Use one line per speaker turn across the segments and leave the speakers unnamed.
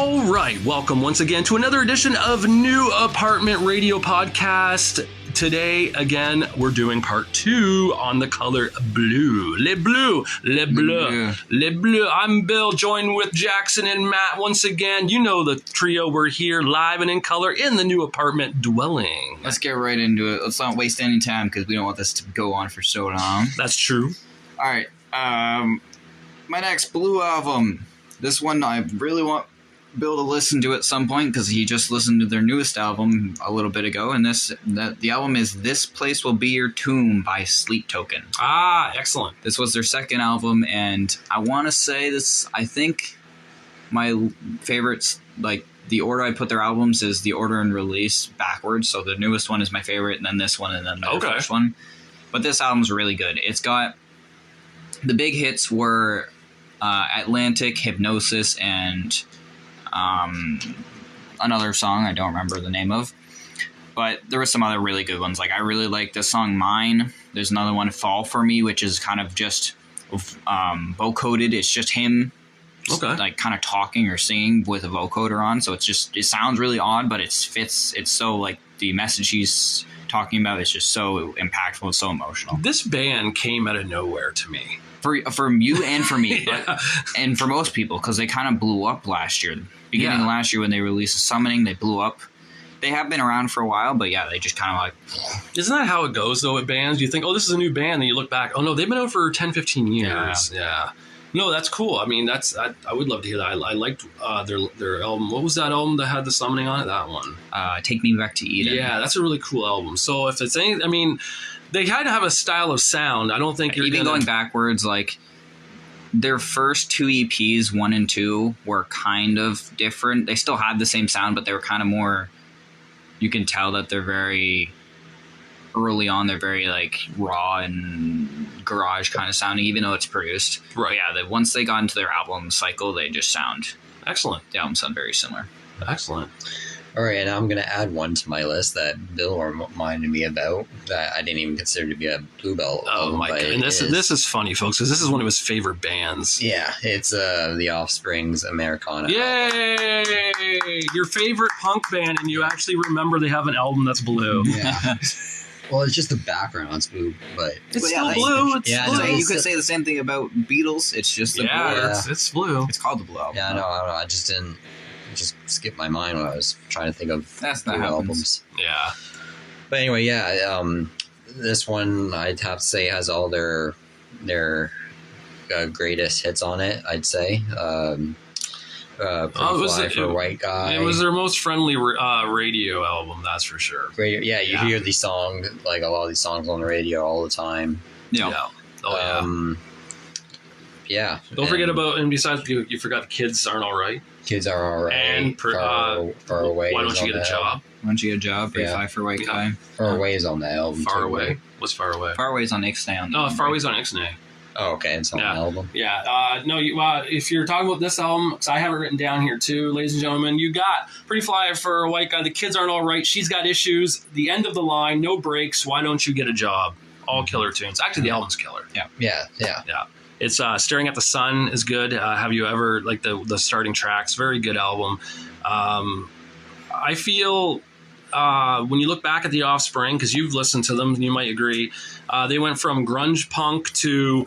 All right, welcome once again to another edition of New Apartment Radio Podcast. Today, again, we're doing part 2 on the color blue. Le bleu, le bleu, le bleu. I'm Bill, joined with Jackson and Matt. Once again, you know the trio. We're here live and in color in the new apartment dwelling.
Let's get right into it. Let's not waste any time because we don't want this to go on for so long.
That's true.
All right. My next Blue album. This one I really want Bill to listen to at some point because he just listened to their newest album a little bit ago, and the album is "This Place Will Be Your Tomb" by Sleep Token.
Ah, excellent.
This was their second album, and I want to say this. I think my favorites, like the order I put their albums, is the order and release backwards. So the newest one is my favorite, and then this one, and then the first one. But this album's really good. It's got the big hits were Atlantic, Hypnosis, and another song I don't remember the name of. But there were some other really good ones. Like I really like the song Mine. There's another one, Fall For Me, which is kind of just vocoded. It's just him like kind of talking or singing with a vocoder on. So it sounds really odd, but it fits. It's so like the message he's talking about is just so impactful. It's so emotional.
This band came out of nowhere to me.
For you and for me,
Yeah.
and for most people, because they kind of blew up last year. Beginning of last year when they released Summoning, they blew up. They have been around for a while, but yeah, they just kind of like...
Isn't that how it goes, though, with bands? You think, oh, this is a new band, and you look back, oh, no, they've been out for 10, 15 years. Yeah. No, that's cool. I mean, I would love to hear that. I liked their album. What was that album that had the Summoning on it? That one.
Take Me Back to Eden.
Yeah, that's a really cool album. So if it's any... I mean... They had to have a style of sound. I don't think you're
even going backwards. Like their first 2 EPs, 1 and 2, were kind of different. They still had the same sound, but they were kind of more. You can tell that they're very early on. They're very like raw and garage kind of sounding, even though it's produced.
Right.
But yeah. Once they got into their album cycle, they just sound
excellent.
The albums sound very similar.
Excellent.
All right, and I'm going to add one to my list that Bill reminded me about that I didn't even consider to be a Bluebell.
Oh my god! And this is funny, folks, because this is one of his favorite bands.
Yeah, it's The Offspring's Americana.
Yay! Your favorite punk band, and you actually remember they have an album that's blue.
Yeah. Well, it's just the background. It's blue, but
it's still blue. It's blue.
You could say the same thing about Beatles. It's just the blue.
Yeah, it's blue.
It's called the Blue album.
Yeah, I know. I just didn't. Just skipped my mind when I was trying to think of albums.
Yeah.
But anyway, this one I'd have to say has all their greatest hits on it. I'd say. Fly for a White Guy.
It was their most friendly radio album, that's for sure.
Radio, you hear the song, like a lot of these songs on the radio all the time.
Yeah. Oh
yeah.
Don't forget about, and besides, you forgot the Kids Aren't Alright.
Kids Are Alright.
And
Far Away.
Why Don't You Get a Job?
Why Don't You Get a Job? Fly for a White Guy.
Far Away is on the album.
Far Away. What's Far Away?
Far Away is on Ixnay.
Oh, Far Away's on Ixnay.
Oh, okay. It's on the album.
Yeah. No, if you're talking about this album, because I have it written down here too, ladies and gentlemen, you got Pretty Fly for a White Guy, The Kids Aren't Alright, She's Got Issues, The End of the Line, No Breaks, Why Don't You Get a Job? All killer tunes. Actually, the album's killer.
Yeah.
It's Staring at the Sun is good. Have You Ever, like the starting tracks, very good album. I feel when you look back at The Offspring, because you've listened to them, you might agree, they went from grunge punk to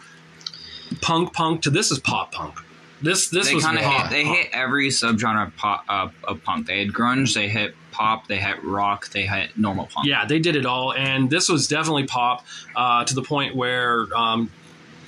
punk to this is pop punk. This was kind of
they hit every subgenre of punk. They had grunge, they hit pop, they hit rock, they hit normal punk.
Yeah, they did it all, and this was definitely pop to the point where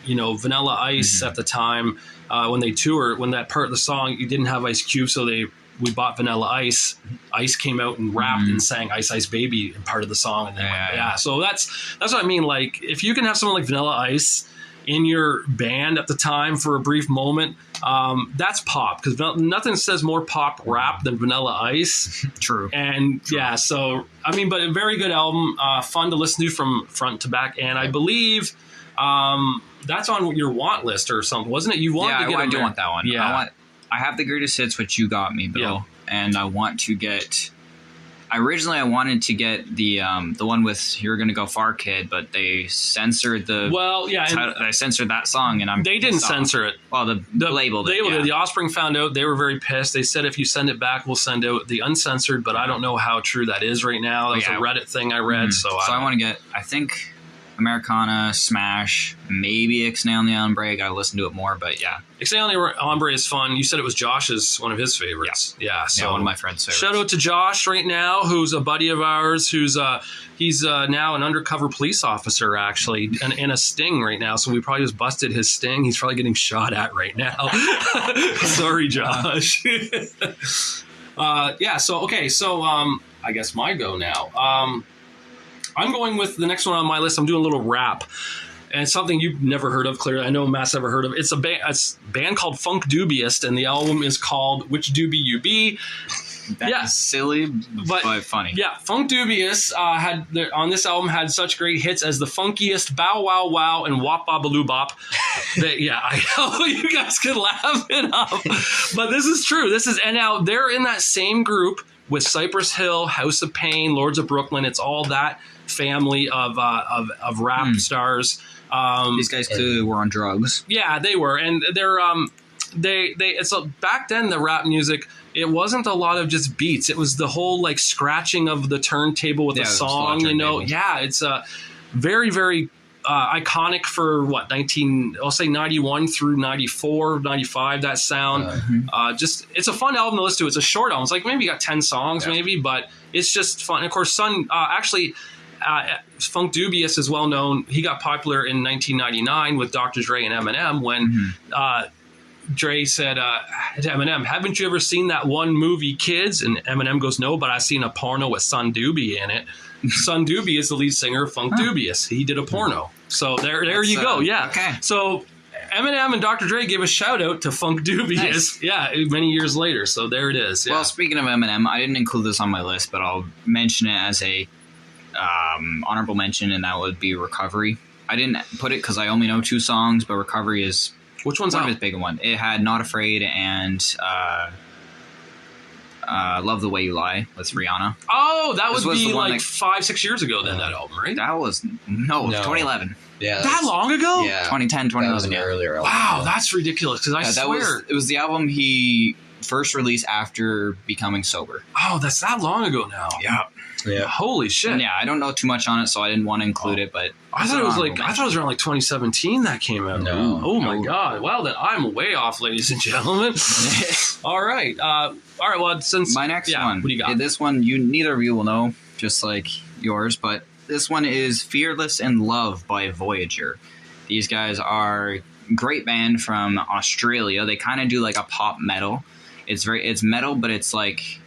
Vanilla Ice at the time when they toured, when that part of the song you didn't have Ice Cube, so we bought Vanilla Ice. Ice came out and rapped and sang Ice Ice Baby in part of the song, and then so that's what I mean. Like if you can have someone like Vanilla Ice in your band at the time for a brief moment, that's pop, because nothing says more pop rap than Vanilla Ice.
True.
And so I mean, but a very good album, fun to listen to from front to back, and I believe that's on your want list or something, wasn't it? You wanted to get
I do want that one.
Yeah.
I have the greatest hits, which you got me, Bill, and I want to get Originally, I wanted to get the one with "You're Gonna Go Far, Kid," but they censored the.
Well, yeah,
I censored that song, and
they didn't censor it.
Well, the label did.
Yeah. The Offspring found out. They were very pissed. They said, if you send it back, we'll send out the uncensored. But I don't know how true that is right now. That was a Reddit thing I read. So
I want to get. I think Americana, Smash, maybe Ixnay on the Ombre. I gotta listen to it more, but yeah.
Ixnay on the Ombre is fun. You said it was Josh's, one of his favorites. Yeah, so
one of my friends' favorites.
Shout out to Josh right now, who's a buddy of ours, he's now an undercover police officer, actually, in a sting right now. So we probably just busted his sting. He's probably getting shot at right now. Sorry, Josh. I guess my go now. I'm going with the next one on my list. I'm doing a little rap. And it's something you've never heard of, clearly. I know Matt's never heard of. It's a band called Funk Dubious, and the album is called Which Doobie You Be.
That's silly, but funny.
Yeah, Funk Dubious on this album had such great hits as The Funkiest, Bow Wow Wow, and Wop Babaloo Bop. I know you guys could laugh it up. But this is true. And now they're in that same group with Cypress Hill, House of Pain, Lords of Brooklyn. It's all that family of rap stars.
These guys clearly were on drugs.
Yeah, they were, and they're back then the rap music, it wasn't a lot of just beats. It was the whole like scratching of the turntable with the song. Yeah, it's very very iconic for 91 through 94, 95. That sound, it's a fun album to listen to. It's a short album. It's like maybe got 10 songs, but it's just fun. And of course, Funk Dubious is well known. He got popular in 1999 with Dr. Dre and Eminem when Dre said to Eminem, "Haven't you ever seen that one movie, Kids?" And Eminem goes, "No, but I've seen a porno with Son Doobie in it." Son Doobie is the lead singer of Funk Dubious. He did a porno. So there you go. Yeah.
Okay.
So Eminem and Dr. Dre give a shout out to Funk Dubious. Nice. Yeah, many years later. So there it is. Yeah.
Well, speaking of Eminem, I didn't include this on my list, but I'll mention it as a honorable mention, and that would be Recovery. I didn't put it because I only know 2 songs, but Recovery is
which one's
one of his big one. It had Not Afraid and Love the Way You Lie with Rihanna.
Oh, that would be like 5-6 years ago then, that album, right?
That was 2011.
Yeah,
that long ago?
Yeah,
2010, 2011.
Earlier album.
Wow, that's ridiculous. Because I swear
it was the album he first released after becoming sober.
Oh, that's that long ago now.
Yeah.
Holy shit.
Yeah, I don't know too much on it, so I didn't want to include it, but
I thought it was around like 2017 that came out.
No.
Oh my god. Well, then I'm way off, ladies and gentlemen. All right. Well, since
my next one.
What do you got?
This one neither of you will know, just like yours, but this one is Fearless in Love by Voyager. These guys are a great band from Australia. They kind of do like a pop metal. It's metal, but it's like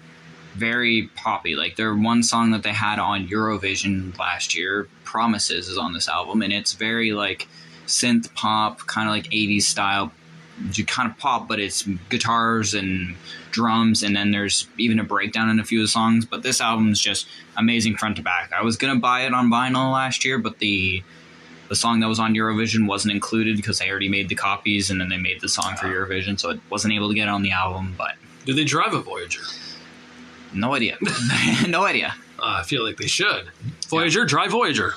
very poppy. Like their one song that they had on Eurovision last year, Promises, is on this album, and it's very like synth pop, kind of like 80s style, kind of pop, but it's guitars and drums, and then there's even a breakdown in a few of the songs. But this album is just amazing front to back. I was gonna buy it on vinyl last year, but the song that was on Eurovision wasn't included because they already made the copies, and then they made the song for Eurovision, so it wasn't able to get it on the album. But
do they drive a Voyager?
No idea. No idea.
I feel like they should. Voyager, drive Voyager.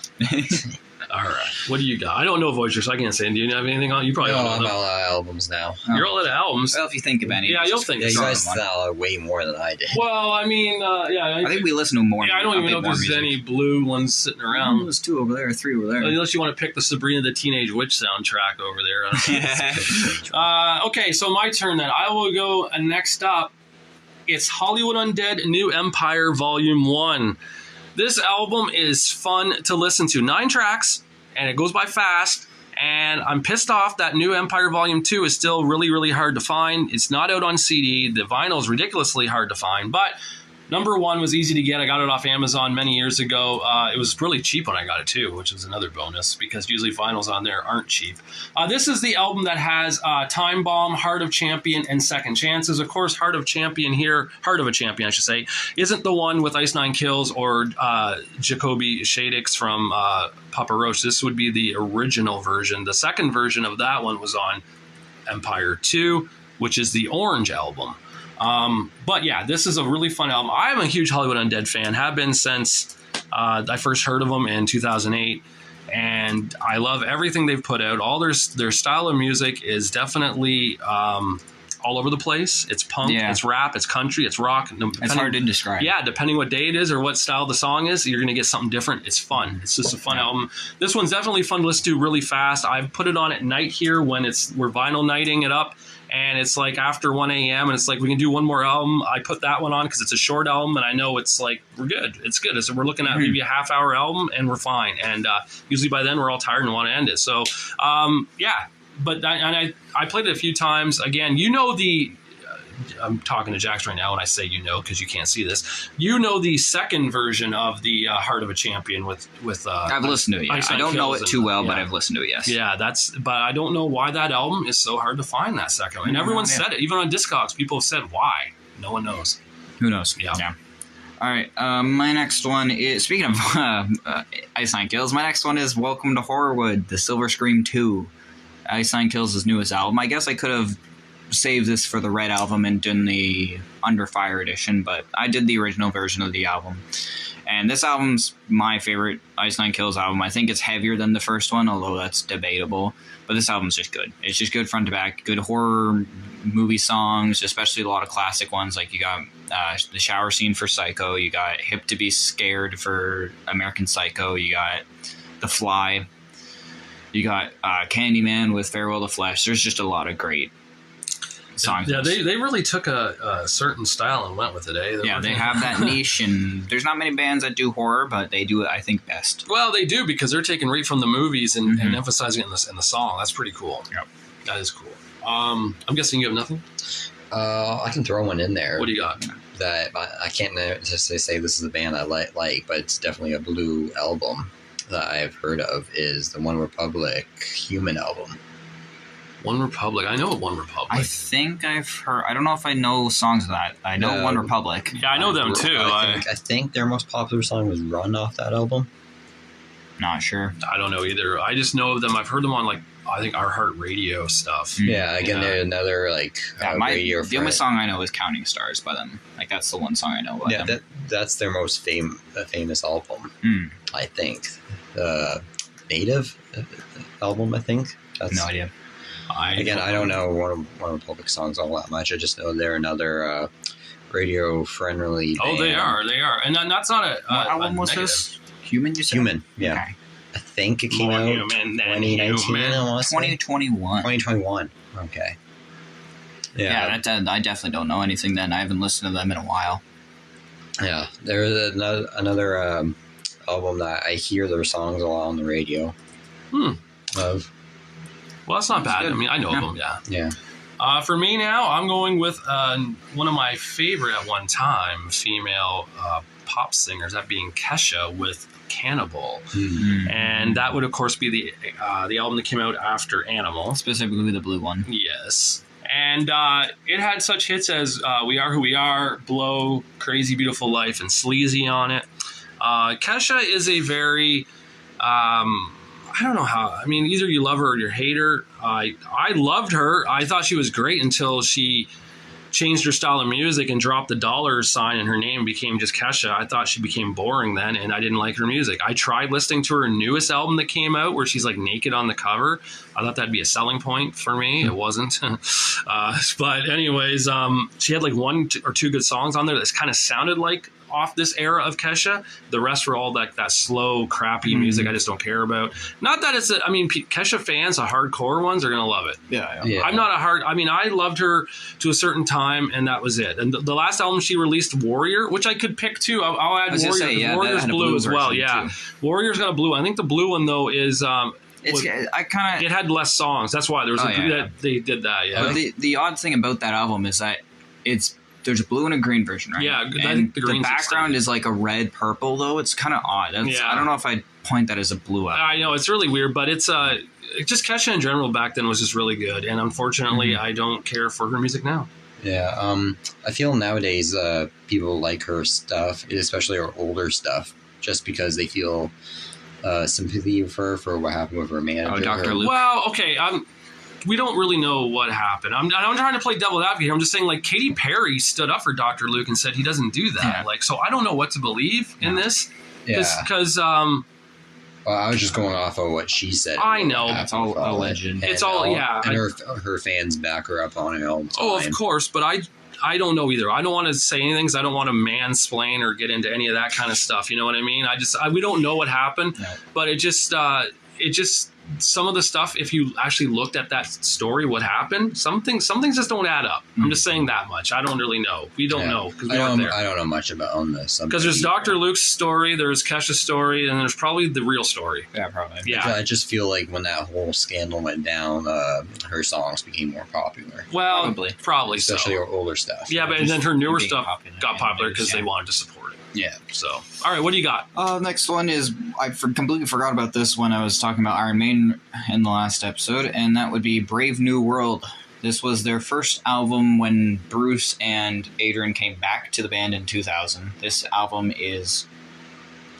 All right. What do you got? I don't know Voyager, so I can't say. Do you have anything on? You probably don't know.
I'm all out of albums now.
You're all out of albums.
Well, if you think of any.
Yeah, you'll think.
Yeah, you guys thought way more than I did.
Well, I mean,
I think we listen to more.
Yeah, I don't even know if there's any blue ones sitting around.
There's 2 over there, 3 over there.
Unless you want to pick the Sabrina the Teenage Witch soundtrack over there. Okay, so my turn then. I will go next up. It's Hollywood Undead New Empire Volume 1. This album is fun to listen to. 9 tracks, and it goes by fast. And I'm pissed off that New Empire Volume 2 is still really, really hard to find. It's not out on CD. The vinyl is ridiculously hard to find. But number 1 was easy to get. I got it off Amazon many years ago. It was really cheap when I got it too, which is another bonus because usually vinyls on there aren't cheap. This is the album that has Time Bomb, Heart of Champion, and Second Chances. Of course, Heart of a Champion, I should say, isn't the one with Ice Nine Kills or Jacoby Shaddix from Papa Roach. This would be the original version. The second version of that one was on Empire 2, which is the Orange album. But yeah, this is a really fun album. I'm a huge Hollywood Undead fan, have been since I first heard of them in 2008. And I love everything they've put out. All their style of music is definitely all over the place. It's punk, it's rap, it's country, it's rock.
It's hard to describe.
Yeah, depending what day it is or what style the song is, you're going to get something different. It's fun. It's just a fun album. This one's definitely fun to listen to really fast. I've put it on at night here when we're vinyl nighting it up. And it's like after 1 a.m. and it's like we can do one more album. I put that one on because it's a short album and I know it's like we're good. It's good. So we're looking at maybe a half-hour album and we're fine. And usually by then we're all tired and want to end it. So yeah, but I played it a few times. Again, I'm talking to Jax right now when I say because you can't see this. The second version of the Heart of a Champion with
I've listened to it. Yeah. I don't know it too well, but I've listened to it. Yes.
Yeah, but I don't know why that album is so hard to find that second one. And everyone said it, even on Discogs. People have said why. No one knows.
Who knows? Yeah. All right. My next one is, speaking of Ice Nine Kills, my next one is Welcome to Horrorwood, The Silver Scream 2. Ice Nine Kills' newest album. I guess I could have saved this for the Red album and done the Under Fire edition, but I did the original version of the album. And this album's my favorite Ice Nine Kills album. I think it's heavier than the first one, although that's debatable. But this album's just good. It's just good front to back. Good horror movie songs, especially a lot of classic ones. Like you got the shower scene for Psycho. You got Hip to Be Scared for American Psycho. You got The Fly. You got Candyman with Farewell to Flesh. There's just a lot of great songs.
Yeah, they really took a certain style and went with it, eh?
They have that niche, and there's not many bands that do horror, but they do it, I think, best.
Well, they do, because they're taking right from the movies and emphasizing it in the song. That's pretty cool.
Yep.
That is cool. I'm guessing you have nothing?
I can throw one in there.
What do you got?
That I can't just say this is a band I like, but it's definitely a Blue album that I've heard of, is the One Republic Human album.
One Republic. I know One Republic.
I think I've heard. I don't know if I know songs of that. I know One Republic.
Yeah, I know them too.
I think their most popular song was Run off that album.
Not sure.
I don't know either. I just know of them. I've heard them on I think Our Heart Radio stuff.
Yeah, again, they're another radio.
The only song I know is Counting Stars by them. That's the one song I know about them.
That's their most famous album. I think. Native album, I think.
No idea.
I don't know One Republic songs all that much. I just know they're another radio-friendly band.
Oh, they are. And that's not a
what album was
negative.
this? Human, you said?
Human, yeah. Okay. I think it came out 2019.
2021.
2021. Okay.
Yeah, I definitely don't know anything then. I haven't listened to them in a while.
Yeah, there's another album that I hear their songs a lot on the radio. Of.
Well, that's not bad. Good. I mean, I know of them,
Yeah.
For me now, I'm going with one of my favorite at one time female pop singers, that being Kesha with Cannibal.
Mm-hmm.
And that would, of course, be the album that came out after Animal.
Specifically the blue one.
Yes. And it had such hits as We Are Who We Are, Blow, Crazy Beautiful Life, and Sleazy on it. Kesha is a very... I don't know how. I mean, either you love her or you hate her. I loved her. I thought she was great until she changed her style of music and dropped the dollar sign in her name and became just Kesha. I thought she became boring then, and I didn't like her music. I tried listening to her newest album that came out where she's naked on the cover. I thought that'd be a selling point for me. It wasn't. But anyways, she had one or two good songs on there that kind of sounded like off this era of Kesha. The rest were all that slow, crappy music I just don't care about. Not that it's Kesha fans, the hardcore ones, are going to love it.
Yeah.
I'm not I loved her to a certain time, and that was it. And the last album she released, Warrior, which I could pick too. I'll add Warrior. Warrior's blue as well. Yeah. Too. Warrior's got a blue. I think the blue one, though, is... it had less songs. That's why there was they did that. Yeah.
But the odd thing about that album is that there's a blue and a green version, right?
Yeah, I think the
background is a red purple, though. It's kind of odd. I don't know if I'd point that as a blue album.
I know it's really weird, but it's just Kesha in general back then was just really good, and unfortunately, I don't care for her music now.
Yeah, I feel nowadays people like her stuff, especially her older stuff, just because they feel sympathy for her for what happened with her manager.
Oh, Dr. Luke.
Well, okay, we don't really know what happened. I'm trying to play devil's advocate here. I'm just saying, like, Katy Perry stood up for Dr. Luke and said he doesn't do that.
Yeah.
Like, so I don't know what to believe in this.
Yeah.
Because
Well, I was just going off of what she said.
I know.
It's all alleged.
It's all, yeah.
And her fans back her up on it all the time.
Oh, of course, but I don't know either. I don't want to say anything because I don't want to mansplain or get into any of that kind of stuff. You know what I mean? We don't know what happened, but it just some of the stuff, if you actually looked at that story, what happened, some things just don't add up. I'm just saying that much. I don't really know. We don't know because we weren't there.
I don't know much about on this.
Because there's Dr. Luke's story, there's Kesha's story, and there's probably the real story.
Yeah, probably.
Yeah.
I just feel like when that whole scandal went down, her songs became more popular.
Well, probably
especially
so.
her older stuff.
Yeah, but then her newer stuff got popular because they wanted to support it.
Yeah.
So, all right, what do you got?
Next one is, completely forgot about this when I was talking about Iron Maiden in the last episode, and that would be Brave New World. This was their first album when Bruce and Adrian came back to the band in 2000. This album is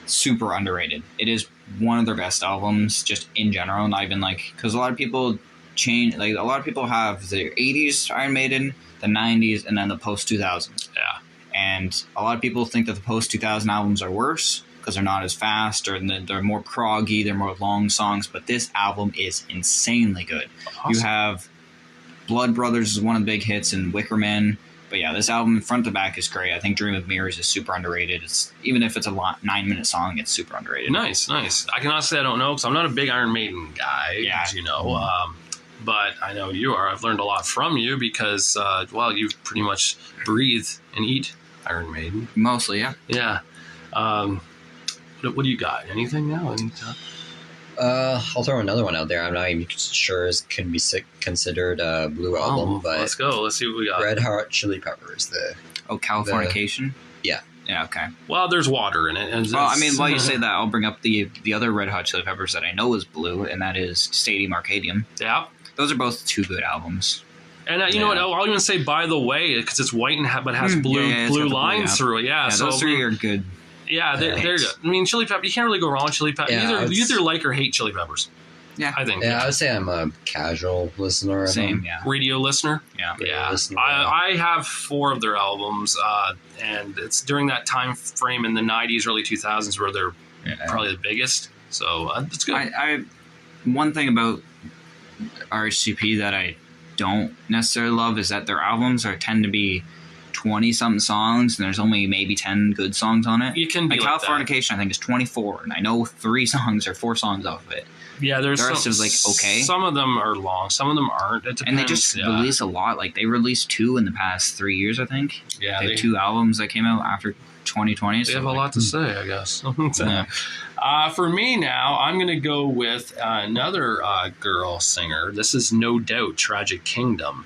super underrated. It is one of their best albums, just in general, not even like, because a lot of people change, like a lot of people have the 80s Iron Maiden, the 90s, and then the post 2000s.
Yeah.
And a lot of people think that the post-2000 albums are worse because they're not as fast or they're more proggy, they're more long songs. But this album is insanely good. Awesome. You have Blood Brothers is one of the big hits and Wicker Man. But yeah, this album front to back is great. I think Dream of Mirrors is super underrated. Even if it's a 9-minute song, it's super underrated.
Nice. I can honestly say I don't know because I'm not a big Iron Maiden guy, as you know. But I know you are. I've learned a lot from you because, you pretty much breathe and eat Iron Maiden.
Mostly, yeah.
Yeah. What do you got? Anything now?
I'll throw another one out there. I'm not even sure it can be considered a Blue album, but
let's go. Let's see what we got.
Red Hot Chili Peppers.
Californication?
Yeah.
Yeah, okay.
Well, there's water in it. And
well, I mean, while you say that, I'll bring up the other Red Hot Chili Peppers that I know is blue, and that is Stadium Arcadium.
Yeah.
Those are both two good albums.
And you know what? I'll even say, by the way, because it's white but has blue lines through it. Yeah, so
those three are good.
Yeah, they're good. I mean, Chili Pepper, you can't really go wrong with Chili Pepper.
Yeah,
you either like or hate Chili Peppers.
Yeah.
I think.
Yeah, I would say I'm a casual listener.
Same, yeah.
Radio listener?
Yeah.
Listener,
I have 4 of their albums, and it's during that time frame in the 90s, early 2000s where they're probably the biggest. So it's good.
One thing about RHCP that I don't necessarily love is that their albums tend to be 20-something songs, and there's only maybe 10 good songs on it.
You can be like
Californication, I think, is 24, and I know 3 songs or 4 songs off of it.
Yeah, there's
the rest is like okay.
Some of them are long, some of them aren't. It depends.
And they just release a lot. Like they released 2 in the past 3 years, I think.
Yeah,
they have 2 albums that came out after 2020.
They have a lot to say, I guess.
Yeah.
For me now, I'm going to go with another girl singer. This is No Doubt, Tragic Kingdom.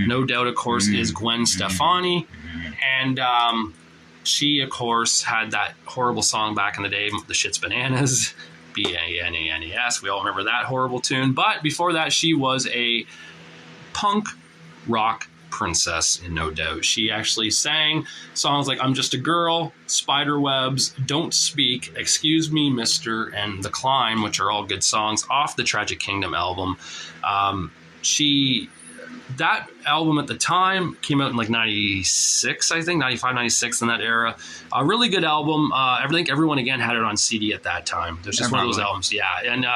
No Doubt, of course, is Gwen Stefani. And she, of course, had that horrible song back in the day, The Shit's Bananas. B-A-N-A-N-E-S. We all remember that horrible tune. But before that, she was a punk rock princess in No Doubt. She actually sang songs like I'm Just a Girl, Spiderwebs, Don't Speak, Excuse Me, Mister, and The Climb, which are all good songs off the Tragic Kingdom album. That album at the time came out in like 96, I think, 95, 96 in that era. A really good album. I think everyone, again, had it on CD at that time. There's just one of those albums. Yeah, and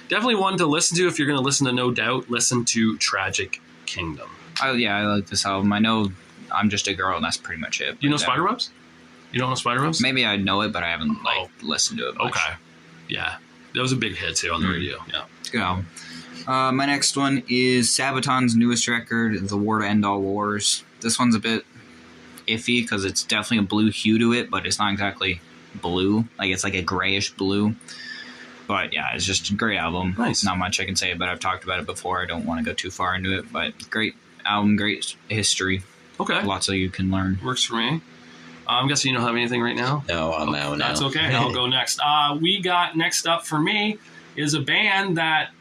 definitely one to listen to. If you're going to listen to No Doubt, listen to Tragic Kingdom.
I like this album. I know I'm Just a Girl, and that's pretty much it.
You know Spiderwebs? You don't know Spiderwebs?
Maybe I know it, but I haven't listened to it much.
Okay. Yeah. That was a big hit, too, on the radio. Yeah.
It's a good album. My next one is Sabaton's newest record, The War to End All Wars. This one's a bit iffy because it's definitely a blue hue to it, but it's not exactly blue. Like, it's like a grayish blue. But, yeah, it's just a great album.
Nice.
Not much I can say, but I've talked about it before. I don't want to go too far into it, but great album, great history.
Okay.
Lots that you can learn.
Works for me. I'm guessing you don't have anything right now?
No, I'm out now.
That's okay. I'll go next. We got next up for me is a band that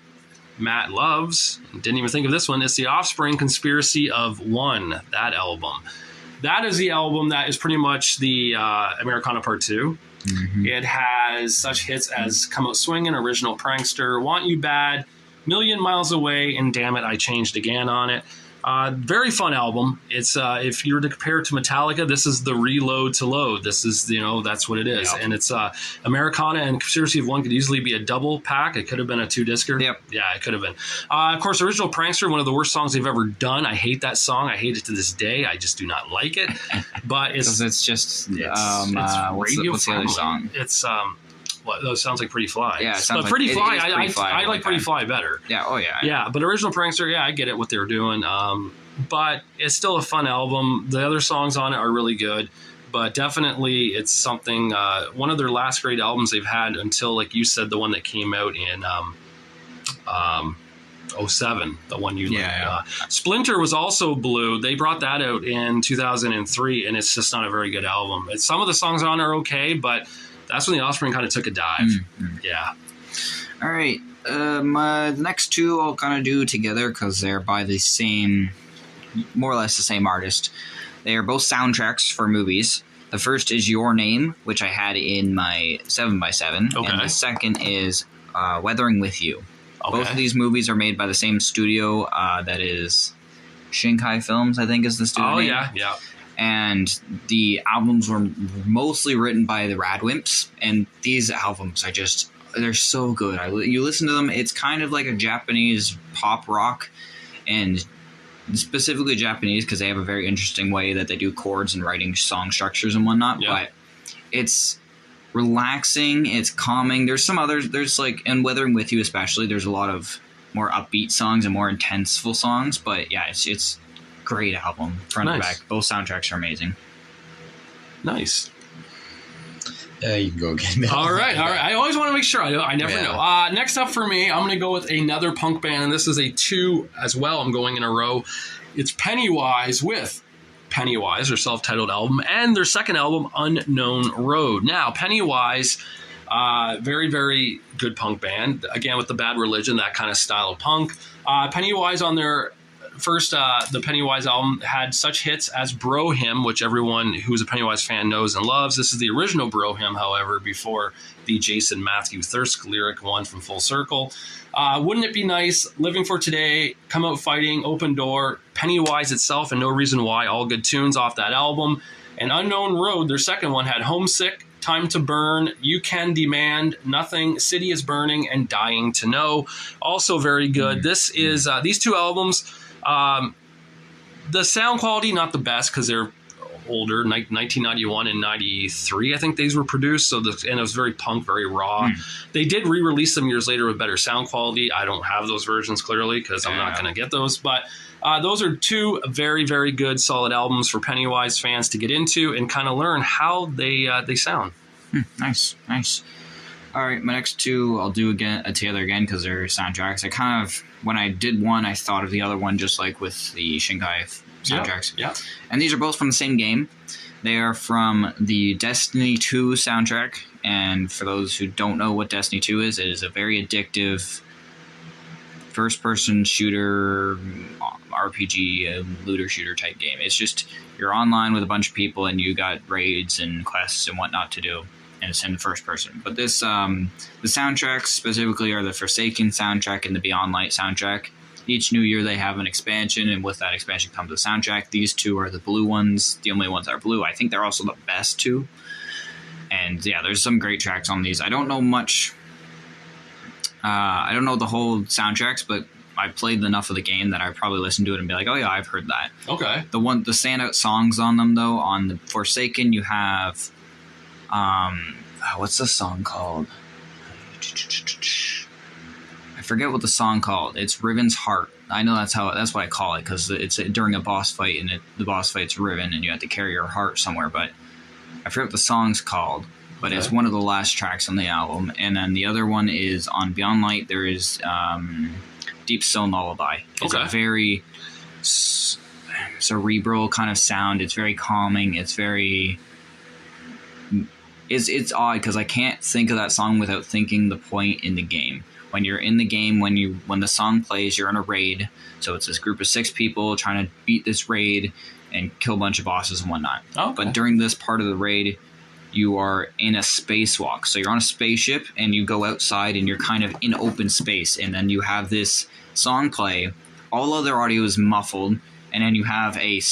Matt loves. Didn't even think of this one. It's The Offspring, Conspiracy of One, that album. That is the album that is pretty much the Americana Part 2. Mm-hmm. It has such hits as Come Out Swingin', Original Prankster, Want You Bad, Million Miles Away and Damn It, I Changed Again on it. Very fun album. It's if you were to compare it to Metallica, this is the reload to load. This is, that's what it is. Yep. And it's Americana and Conspiracy of One could easily be a double pack. It could have been a 2-discer.
Yep.
Yeah, it could have been. Of course, Original Prankster, one of the worst songs they've ever done. I hate that song. I hate it to this day. I just do not like it. But it's
just
radio
what's the other song?
It's those sounds like Pretty Fly.
Yeah,
but Pretty Fly,
I
like Pretty Fly better.
Yeah, oh yeah.
Yeah, but Original Prankster, I get it what they were doing. But it's still a fun album. The other songs on it are really good. But definitely it's something, one of their last great albums they've had until, like you said, the one that came out in 07, the one you Splinter was also blue. They brought that out in 2003, and it's just not a very good album. Some of the songs on are okay, but that's when the Offspring kind of took a dive. Mm-hmm. Yeah.
All right. The next two I'll kind of do together because they're by the same, more or less the same artist. They are both soundtracks for movies. The first is Your Name, which I had in my 7x7.
Okay.
And the second is Weathering With You.
Okay.
Both of these movies are made by the same studio. That is Shinkai Films, I think is the studio name.
Yeah.
And the albums were mostly written by the Radwimps, and these albums they're so good. You listen to them, it's kind of like a Japanese pop rock, and specifically Japanese because they have a very interesting way that they do chords and writing song structures and whatnot. Yeah. But it's relaxing, it's calming. There's some others, and Weathering With You especially, there's a lot of more upbeat songs and more intenseful songs, but yeah, it's great album, front and back. Both soundtracks are amazing.
Nice.
Yeah, you can go again.
All right. I always want to make sure. I never know. Next up for me, I'm going to go with another punk band, and this is a 2 as well. I'm going in a row. It's Pennywise with Pennywise, their self-titled album, and their second album, Unknown Road. Now, Pennywise, very, very good punk band. Again, with the Bad Religion, that kind of style of punk. Pennywise on their first, the Pennywise album had such hits as Bro Hymn, which everyone who's a Pennywise fan knows and loves. This is the original Bro Hymn, however, before the Jason Matthew Thirsk lyric one from Full Circle. Wouldn't It Be Nice, Living for Today, Come Out Fighting, Open Door, Pennywise itself, and No Reason Why, all good tunes off that album. And Unknown Road, their second one, had Homesick, Time to Burn, You Can Demand, Nothing, City is Burning, and Dying to Know. Also very good. This is, these two albums, the sound quality, not the best because they're older, 1991 and 93, I think these were produced. And it was very punk, very raw. They did re-release them years later with better sound quality. I don't have those versions clearly because I'm not going to get those. But those are two very, very good, solid albums for Pennywise fans to get into and kind of learn how they sound.
Nice. All right, my next two I'll do together again because they're soundtracks. I kind of, when I did one, I thought of the other one just like with the Shinkai soundtracks.
Yeah.
And these are both from the same game. They are from the Destiny 2 soundtrack. And for those who don't know what Destiny 2 is, it is a very addictive first-person shooter, RPG, looter shooter type game. It's just you're online with a bunch of people and you got raids and quests and whatnot to do. And it's in the first person. But this, the soundtracks specifically are the Forsaken soundtrack and the Beyond Light soundtrack. Each new year they have an expansion, and with that expansion comes the soundtrack. These two are the blue ones, the only ones that are blue. I think they're also the best two. And yeah, there's some great tracks on these. I don't know much. I don't know the whole soundtracks, but I played enough of the game that I probably listen to it and be like, oh yeah, I've heard that.
Okay.
The standout songs on them though, on the Forsaken, you have. What's the song called? I forget what the song called. It's Riven's Heart. I know that's what I call it because it's during a boss fight and the boss fight's Riven and you have to carry your heart somewhere. But I forget what the song's called. But It's one of the last tracks on the album. And then the other one is on Beyond Light. There is Deep Stone Lullaby. It's a very cerebral kind of sound. It's very calming. It's very. It's odd because I can't think of that song without thinking the point in the game. When you're in the game, when the song plays, you're in a raid. So it's this group of 6 people trying to beat this raid and kill a bunch of bosses and whatnot.
Okay.
But during this part of the raid, you are in a spacewalk. So you're on a spaceship and you go outside and you're kind of in open space, and then you have this song play. All other audio is muffled, and then you have an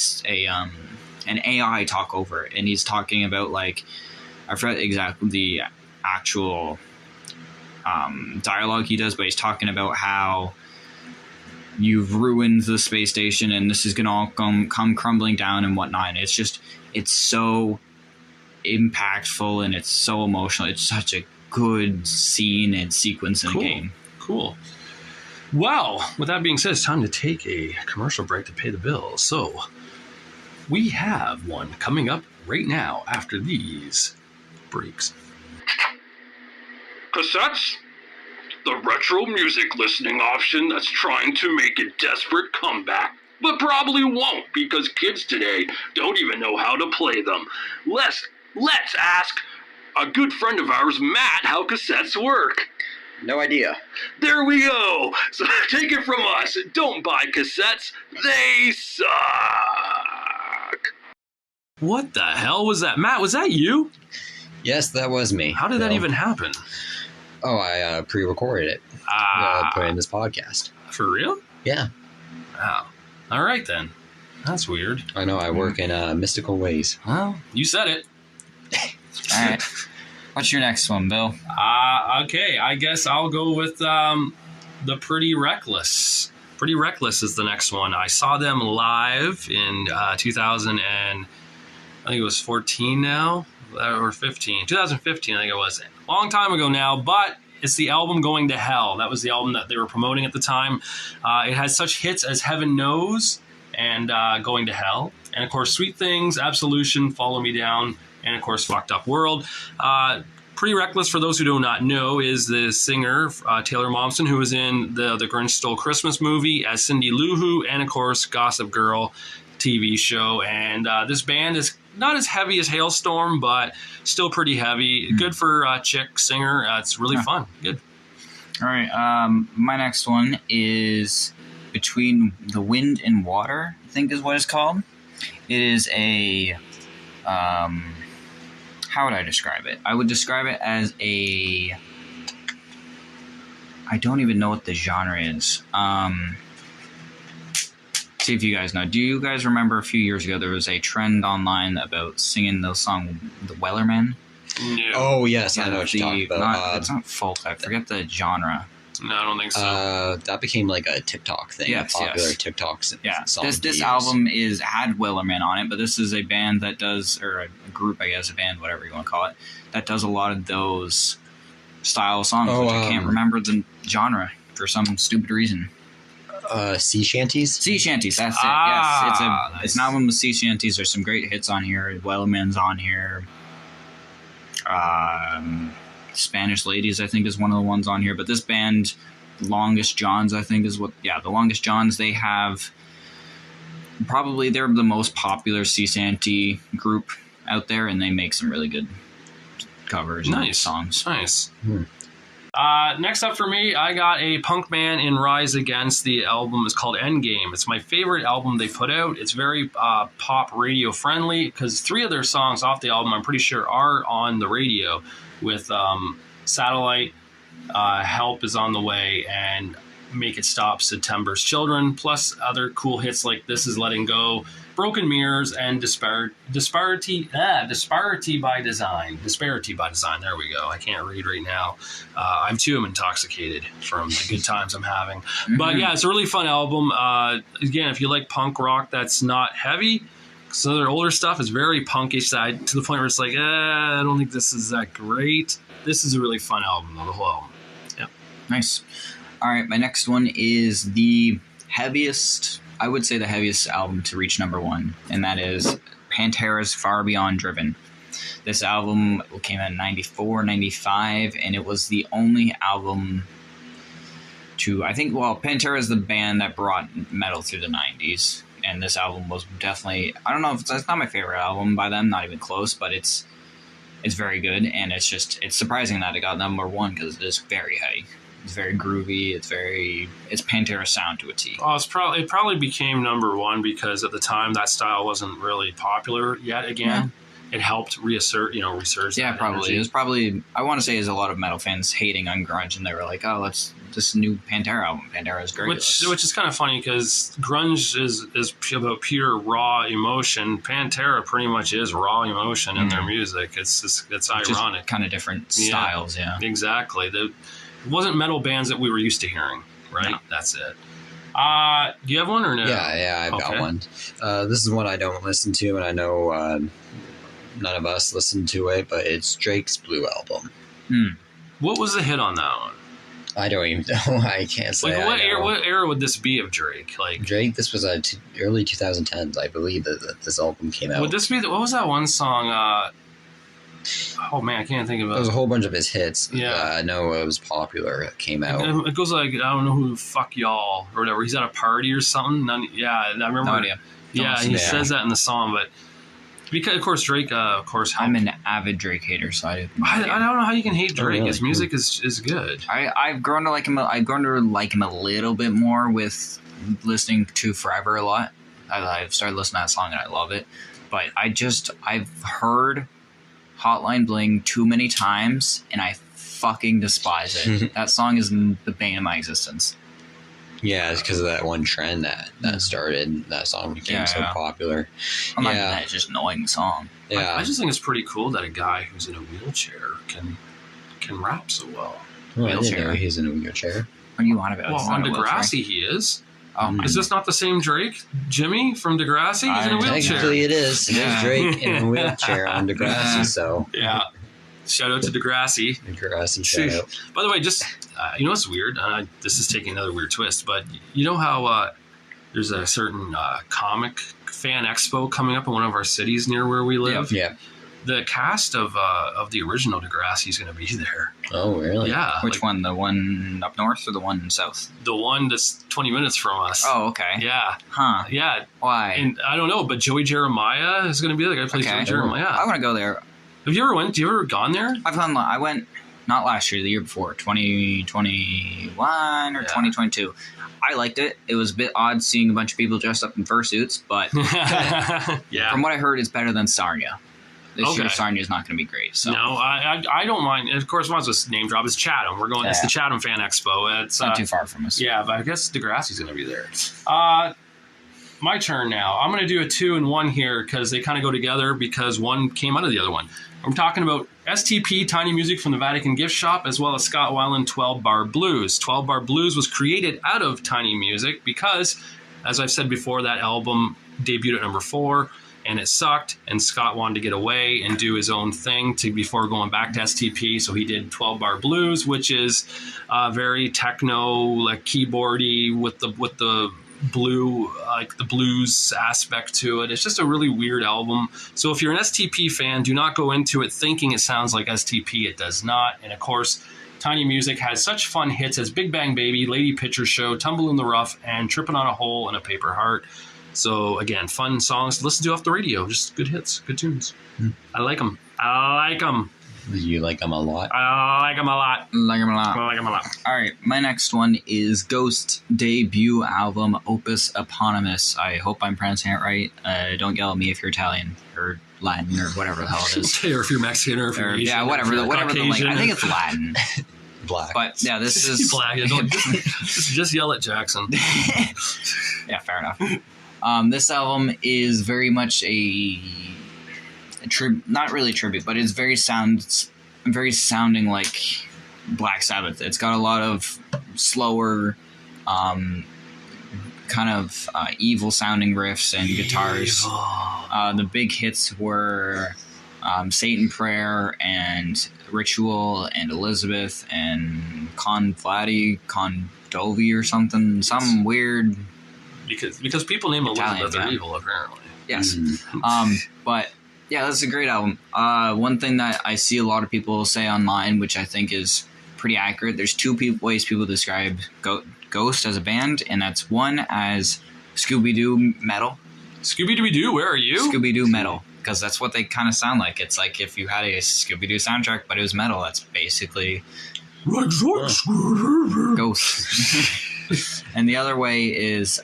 AI talk over it, and he's talking about, like, I forget exactly the actual dialogue he does, but he's talking about how you've ruined the space station and this is gonna all come crumbling down and whatnot. And it's so impactful and it's so emotional. It's such a good scene and sequence in the game.
Cool. Well, with that being said, it's time to take a commercial break to pay the bills. So we have one coming up right now after these breaks.
Cassettes? The retro music listening option that's trying to make a desperate comeback, but probably won't because kids today don't even know how to play them. Let's ask a good friend of ours, Matt, how cassettes work.
No idea.
There we go. So take it from us. Don't buy cassettes. They suck.
What the hell was that? Matt, was that you?
Yes, that was me.
How did that even happen?
Oh, I pre-recorded it. Put it in this podcast.
For real?
Yeah.
Wow. All right, then. That's weird.
I know, I work in mystical ways.
Well, you said it.
All right. What's your next one, Bill?
Okay, I guess I'll go with the Pretty Reckless. Pretty Reckless is the next one. I saw them live in 2000 and I think it was 14 now, or 15. 2015, I think it was. Long time ago now, but it's the album Going to Hell. That was the album that they were promoting at the time. It has such hits as Heaven Knows and Going to Hell. And, of course, Sweet Things, Absolution, Follow Me Down, and, of course, Fucked Up World. Pretty Reckless, for those who do not know, is the singer, Taylor Momsen, who was in the Grinch Stole Christmas movie as Cindy Lou Who, and, of course, Gossip Girl TV show. And this band is not as heavy as Hailstorm, but still pretty heavy. Good for a chick singer. It's really fun. Good.
All right. My next one is Between the Wind and Water, I think is what it's called. It is a... how would I describe it? I would describe it as I don't even know what the genre is. See if you guys know. Do you guys remember a few years ago there was a trend online about singing the song The Wellerman?
No.
Oh, yes, I know what you're talking about.
It's not folk. I forget the genre.
No, I don't think so.
That became like a TikTok thing.
Yes,
a popular
yes.
TikTok song.
This album had Wellerman on it, but this is a band that does, or a group, I guess, a band, whatever you want to call it, that does a lot of those style songs, which I can't remember the genre for some stupid reason.
Sea shanties?
Sea shanties, that's it. Yes, it's an album with sea shanties. There's some great hits on here. Wellerman's on here. Spanish Ladies, I think, is one of the ones on here. But this band, Longest Johns, I think is the Longest Johns, they have probably, they're the most popular sea shanty group out there, and they make some really good covers and songs.
Nice. Next up for me, I got a punk band in Rise Against. The album is called Endgame. It's my favorite album they put out. It's very pop radio friendly because 3 of their songs off the album, I'm pretty sure, are on the radio with Satellite, Help Is on the Way, and Make It Stop, September's Children, plus other cool hits like This Is Letting Go, Broken Mirrors, and Disparity by Design. Disparity by Design. There we go. I can't read right now. I'm too intoxicated from the good times I'm having. But yeah, it's a really fun album. Again, if you like punk rock that's not heavy, some of their older stuff is very punkish side to the point where it's like, I don't think this is that great. This is a really fun album, though, the whole album. Yeah.
Nice. All right, my next one is the heaviest, I would say the heaviest album to reach number 1, and that is Pantera's Far Beyond Driven. This album came out in 94, 95, and it was the only album to, I think, Pantera is the band that brought metal through the 90s, and this album was definitely, I don't know if it's not my favorite album by them, not even close, but it's very good, and it's surprising that it got number 1 because it is very heavy. It's very groovy. It's Pantera sound to a T.
Oh, it probably became number 1 because at the time that style wasn't really popular yet again. it helped resurge.
Yeah,
that
probably.
energy.
It was probably, I want to say, is a lot of metal fans hating on grunge, and they were like, oh, this new Pantera album. Pantera is great.
Which is kind of funny because grunge is about pure raw emotion. Pantera pretty much is raw emotion in their music. It's ironic.
Kind of different styles, yeah.
Exactly. It wasn't metal bands that we were used to hearing, right?
No.
That's it. Do you have one or no?
Yeah, I've got one. This is one I don't listen to, and I know none of us listen to it, but it's Drake's Blue album.
What was the hit on that one?
I don't even know. I can't say.
Like, what era would this be of Drake? Like
Drake, this was early 2010s, I believe, that this album came out.
would this be? What was that one song? Oh man, I can't think of it.
There was a whole bunch of his hits.
Yeah.
I know it was popular. It came out.
It goes like, I don't know who the fuck y'all or whatever. He's at a party or something. I remember.
No idea.
Yeah, he says that in the song, but because of course Drake, helped.
I'm an avid Drake hater, so I
don't know how you can hate Drake.
really?
His music is good.
I've grown to like him. I've grown to like him a little bit more with listening to Forever a lot. I've started listening to that song and I love it. But I've heard Hotline Bling too many times and I fucking despise it. That song is the bane of my existence.
Yeah, it's because of that one trend that started. That song became so popular.
I'm not that, it's just an annoying song.
Yeah,
I just think it's pretty cool that a guy who's in a wheelchair can rap so well.
I didn't know he's in a wheelchair.
What do you want about?
Well, on Degrassi he is.
Oh,
Is this not the same Drake? Jimmy from Degrassi? He's in a wheelchair.
Technically, it is.
Yeah.
There's Drake in a wheelchair on Degrassi. So
Yeah. Shout out to Degrassi.
Degrassi shout out.
By the way, just you know what's weird? This is taking another weird twist, but you know how there's a certain comic fan expo coming up in one of our cities near where we live?
Yeah.
The cast of the original Degrassi is going to be there.
Oh, really?
Yeah.
which one? The one up north or the one south?
The one that's 20 minutes from us.
Oh, okay.
Yeah.
Huh.
Yeah.
Why?
And I don't know, but Joey Jeremiah is going to be there. The guy who plays Joey Jeremiah.
I want to go there.
Have you ever gone there?
I went not last year, the year before, 2021 or 2022. I liked it. It was a bit odd seeing a bunch of people dressed up in fursuits, but
Yeah.
from what I heard, it's better than Sarnia. This
Okay.
year, Sarnia is not going to be great. So.
No, I don't mind. Of course, might as well name drop. It's Chatham. We're going. It's the Chatham Fan Expo. It's
not too far from us.
Yeah, but I guess Degrassi's going to be there. My turn now. I'm going to do a 2-in-1 here because they kind of go together because one came out of the other one. I'm talking about STP, Tiny Music from the Vatican Gift Shop, as well as Scott Weiland, 12 Bar Blues. 12 Bar Blues was created out of Tiny Music because, as I've said before, that album debuted at number 4, and it sucked, and Scott wanted to get away and do his own thing before going back to STP, so he did 12 Bar Blues, which is very techno, like keyboardy with the blue, like the blues aspect to it. It's just a really weird album. So if you're an STP fan, do not go into it thinking it sounds like STP. It does not. And of course, Tiny Music has such fun hits as Big Bang Baby, Lady Pitcher Show, Tumble in the Rough, and Trippin' on a Hole and a Paper Heart. So again, fun songs to listen to off the radio. Just good hits, good tunes. I like them.
You like them a lot?
I like them a lot.
Like him a lot.
I like them a lot.
All right, my next one is Ghost debut album, Opus Eponymous. I hope I'm pronouncing it right. Don't yell at me if you're Italian or Latin or whatever the hell it is.
Or if you're Mexican or if you're Asian.
Yeah, whatever the language. I think it's Latin.
Black.
But yeah, this is
black. Just yell at Jackson.
Yeah, fair enough. This album is very much not really tribute, but it's very sounding like Black Sabbath. It's got a lot of slower, kind of evil sounding riffs and guitars. The big hits were Satan Prayer and Ritual and Elizabeth and Condovi or something. Some weird...
Because people name Elizabeth are evil, apparently.
Yes. But... yeah, that's a great album. One thing that I see a lot of people say online, which I think is pretty accurate, there's two ways people describe Ghost as a band, and that's one as Scooby-Doo metal.
Scooby-Doo, where are you?
Scooby-Doo metal, because that's what they kind of sound like. It's like if you had a Scooby-Doo soundtrack, but it was metal. That's basically Ghost. And the other way is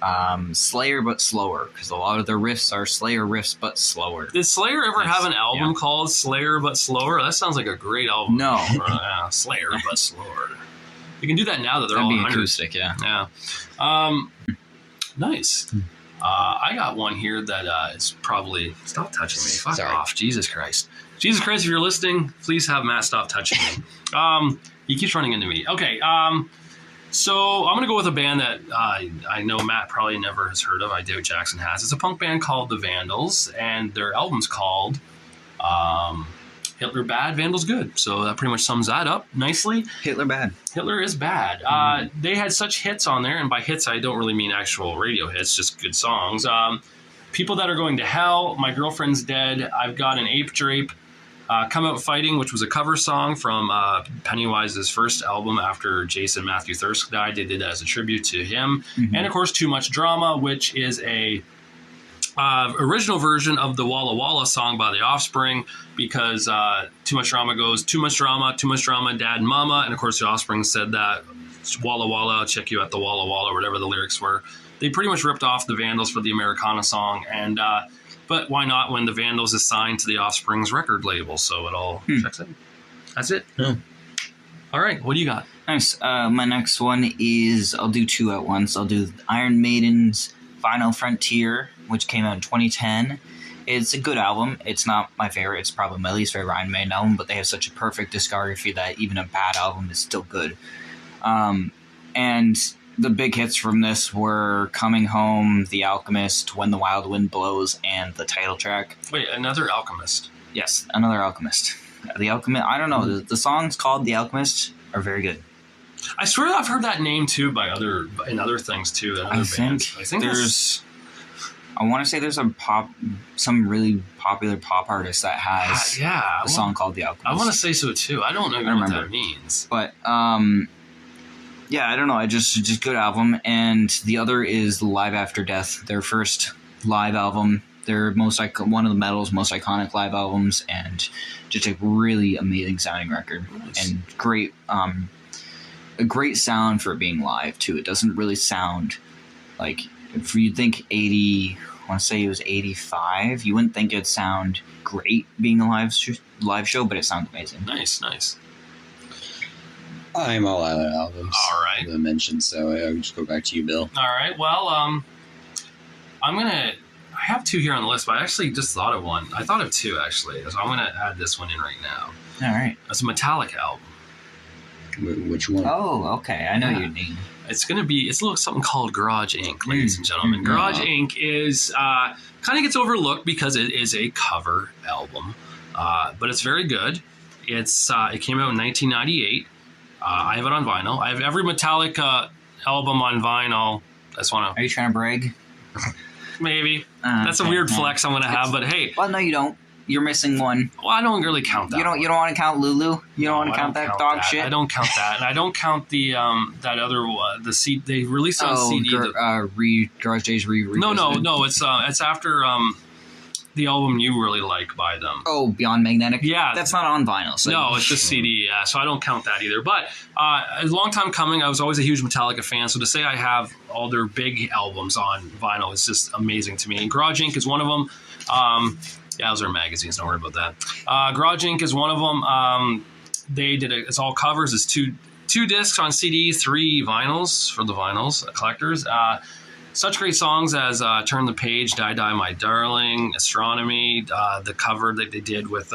Slayer but slower, because a lot of their riffs are Slayer riffs but slower.
Did Slayer ever have an album called Slayer but Slower? That sounds like a great album.
No.
Slayer but Slower. You can do that now that they're
That'd
all
be
100.
acoustic, yeah.
Yeah. Nice. I got one here that is probably... Stop touching me. Fuck off. Jesus Christ. Jesus Christ, if you're listening, please have Matt stop touching me. He keeps running into me. Okay, so I'm going to go with a band that I know Matt probably never has heard of. I doubt Jackson has. It's a punk band called The Vandals, and their album's called Hitler Bad, Vandals Good. So that pretty much sums that up nicely.
Hitler Bad.
Hitler is bad. They had such hits on there, and by hits I don't really mean actual radio hits, just good songs. People That Are Going to Hell, My Girlfriend's Dead, I've Got an Ape Drape, Come Out Fighting, which was a cover song from Pennywise's first album after Jason Matthew Thirsk died. They did that as a tribute to him. Mm-hmm. And, of course, Too Much Drama, which is a original version of the Walla Walla song by The Offspring, because Too Much Drama goes, too much drama, Dad and Mama. And, of course, The Offspring said that, Walla Walla, I'll check you at the Walla Walla, or whatever the lyrics were. They pretty much ripped off the Vandals for the Americana song, and but why not when the Vandals is signed to the Offspring's record label? So it all checks in. That's it.
Yeah.
All right, what do you got?
Nice. My next one is, I'll do two at once. I'll do Iron Maiden's Final Frontier, which came out in 2010. It's a good album. It's not my favorite. It's probably my least favorite Iron Maiden album, but they have such a perfect discography that even a bad album is still good. And the big hits from this were Coming Home, The Alchemist, When the Wild Wind Blows, and the title track.
Wait, another Alchemist?
Yes, another Alchemist. The Alchemist, I don't know. The songs called The Alchemist are very good.
I swear I've heard that name too in other things too.
I think there's... I want to say there's some really popular pop artist that has a song called The Alchemist.
I want to say so too. I don't know what that means.
But, yeah, I don't know. Just good album. And the other is Live After Death, their first live album. They're one of the metal's most iconic live albums, and just a really amazing sounding record. Nice. And great, a great sound for it being live too. It doesn't really sound like, if you think I want to say it was 85, you wouldn't think it'd sound great being a live show, but it sounds amazing.
Nice.
I'm all out of albums.
All right.
As I mentioned, so I'll just go back to you, Bill.
All right. Well, I have two here on the list, but I actually just thought of one. I thought of two, actually. So I'm going to add this one in right now.
All right.
It's a Metallica album.
Which one?
Oh, okay. I know your name.
It's something called Garage Inc., ladies and gentlemen. Garage Inc. is kind of gets overlooked because it is a cover album, but it's very good. It came out in 1998. I have it on vinyl. I have every Metallica album on vinyl.
Are you trying to brag?
Maybe. That's a weird flex I'm going to have, but hey.
Well, no, you don't. You're missing one.
Well, I don't really count that.
You don't want to count Lulu? You don't want to count that dog shit?
I don't count that. And I don't count the that other one. The CD they released on CD.
Garage Days
No. It's after the album you really like by them.
Oh, Beyond Magnetic?
Yeah.
That's not on vinyl. So
no, it's just CD, yeah. So I don't count that either. But a long time coming, I was always a huge Metallica fan. So to say I have all their big albums on vinyl is just amazing to me. And Garage Inc. is one of them. Yeah, those are magazines. Don't worry about that. Garage Inc. is one of them. They did it's all covers. It's two discs on CD, 3 vinyls for the vinyls collectors. Such great songs as Turn the Page, Die Die My Darling, Astronomy, the cover that they did with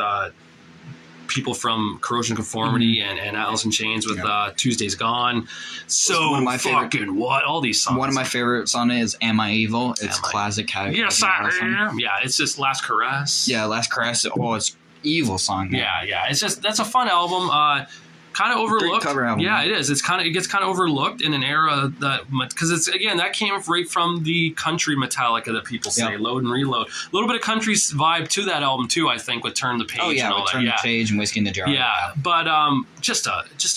people from Corrosion Conformity and Alice in Chains with Tuesday's Gone. So one of my fucking what? All these songs.
One of my favorites on it is Am I Evil? It's classic.
Yes, I am. Yeah, it's just Last Caress.
Yeah, Last Caress. Oh, it's evil song.
Yeah. It's just, that's a fun album. Kind of overlooked.
Great cover album.
Yeah, it is. It gets kind of overlooked in an era because it's, again, that came right from the country Metallica that people say, Load and Reload. A little bit of country vibe to that album too, I think, with Turn the Page.
Oh yeah,
and all
with
that.
Turn the Page and Whiskey in the Jar.
Yeah, but just